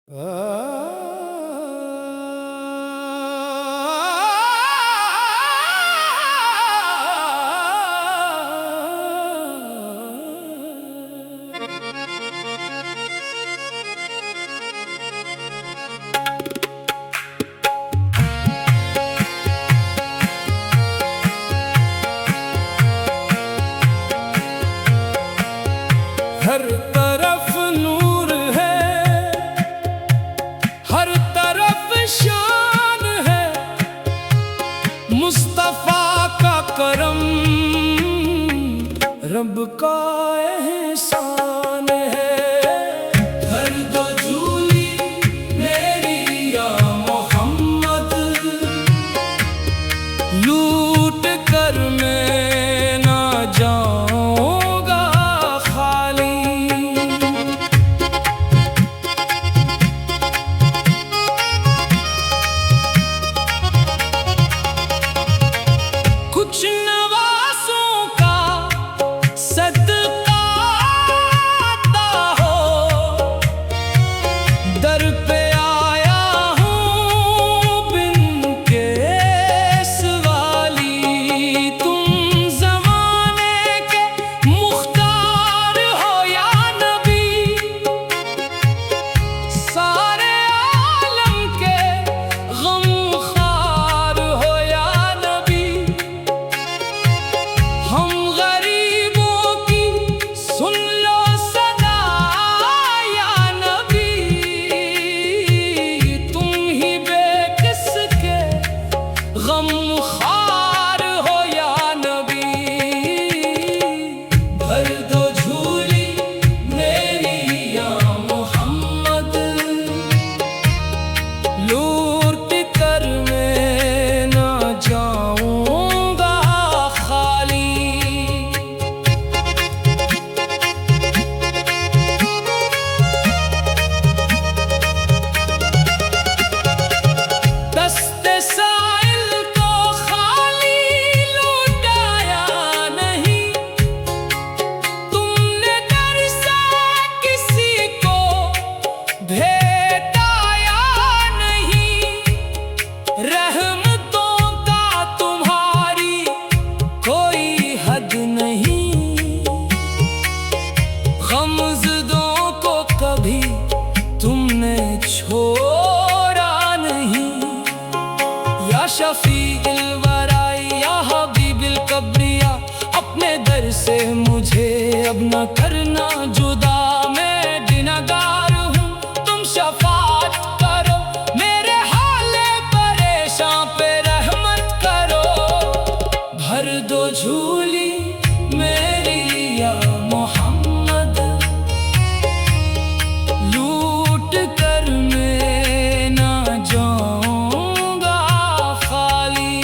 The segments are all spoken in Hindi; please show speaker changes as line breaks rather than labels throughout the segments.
हर तरफ नूर है, हर तरफ शान है, मुस्तफा का करम रब का एहसान है। भर दो झोली मेरी या मोहम्मद, लूट कर मैं ना जाऊंगा खाली। कुछ नवासों का सदका आता हो, दर पे आया हूँ बिन के सवाली। तुम ज़माने के मुख्तार हो या नबी, सारे आलम के गमख्वार हो या नबी। हम गरीबों की सुन लो सदा या नबी, तुम ही बेकिस के गमख्वार हो या नबी। भर दो झोली मेरी या मोहम्मद, लूट कर मैं ना जाऊंगा खाली। दस्ते साइल को खाली लौटाया नहीं, तुमने दर से किसी को भेटाया नहीं। रहमतों का तुम्हारी कोई हद नहीं, गमज़दों को कभी तुमने छोड़ा नहीं। या शफीइल वराई या हबीबिल कब्रिया, अपने दर से मुझे अब न करना जुदा। मैं गुनहगार हूँ, तुम शफाअत करो, मेरे हाले परेशान पे रहमत करो। भर दो झोली मेरी या मोहम्मद, लूट कर मैं ना जाऊंगा खाली।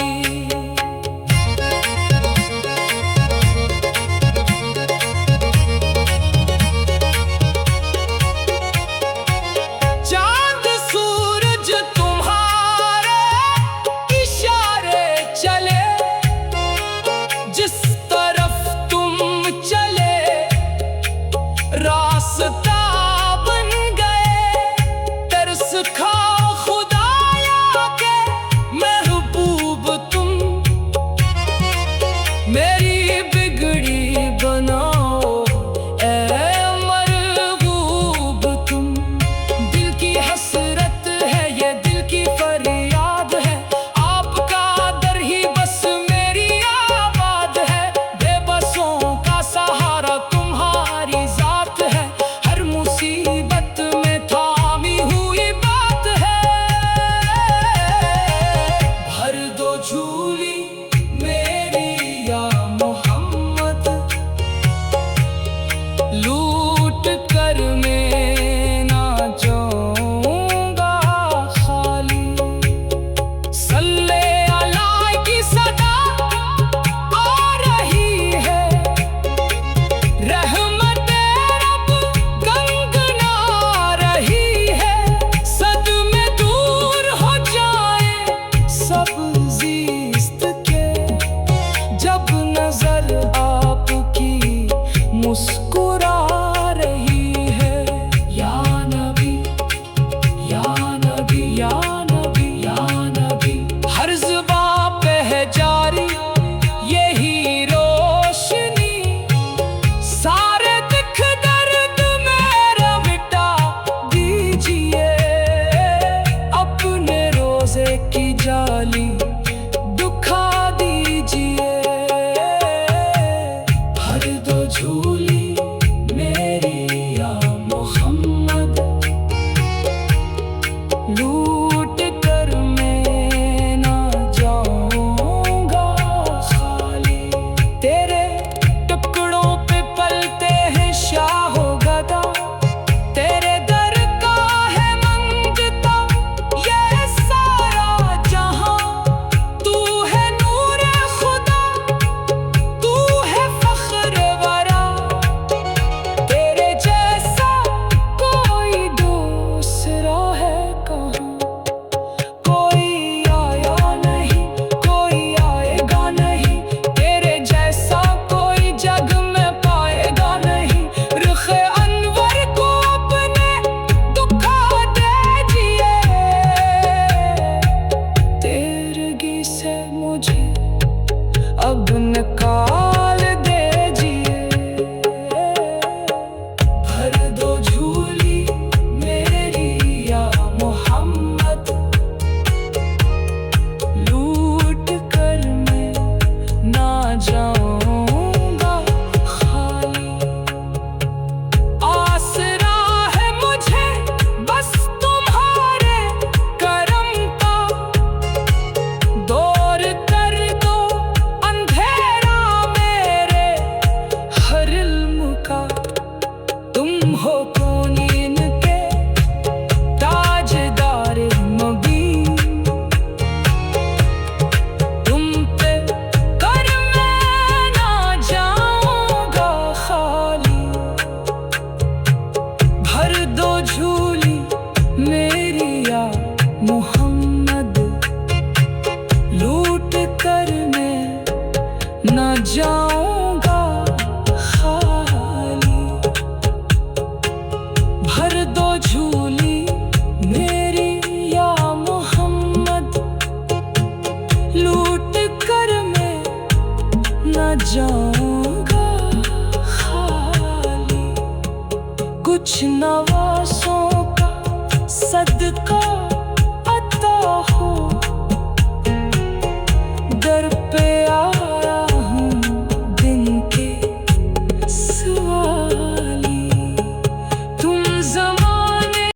का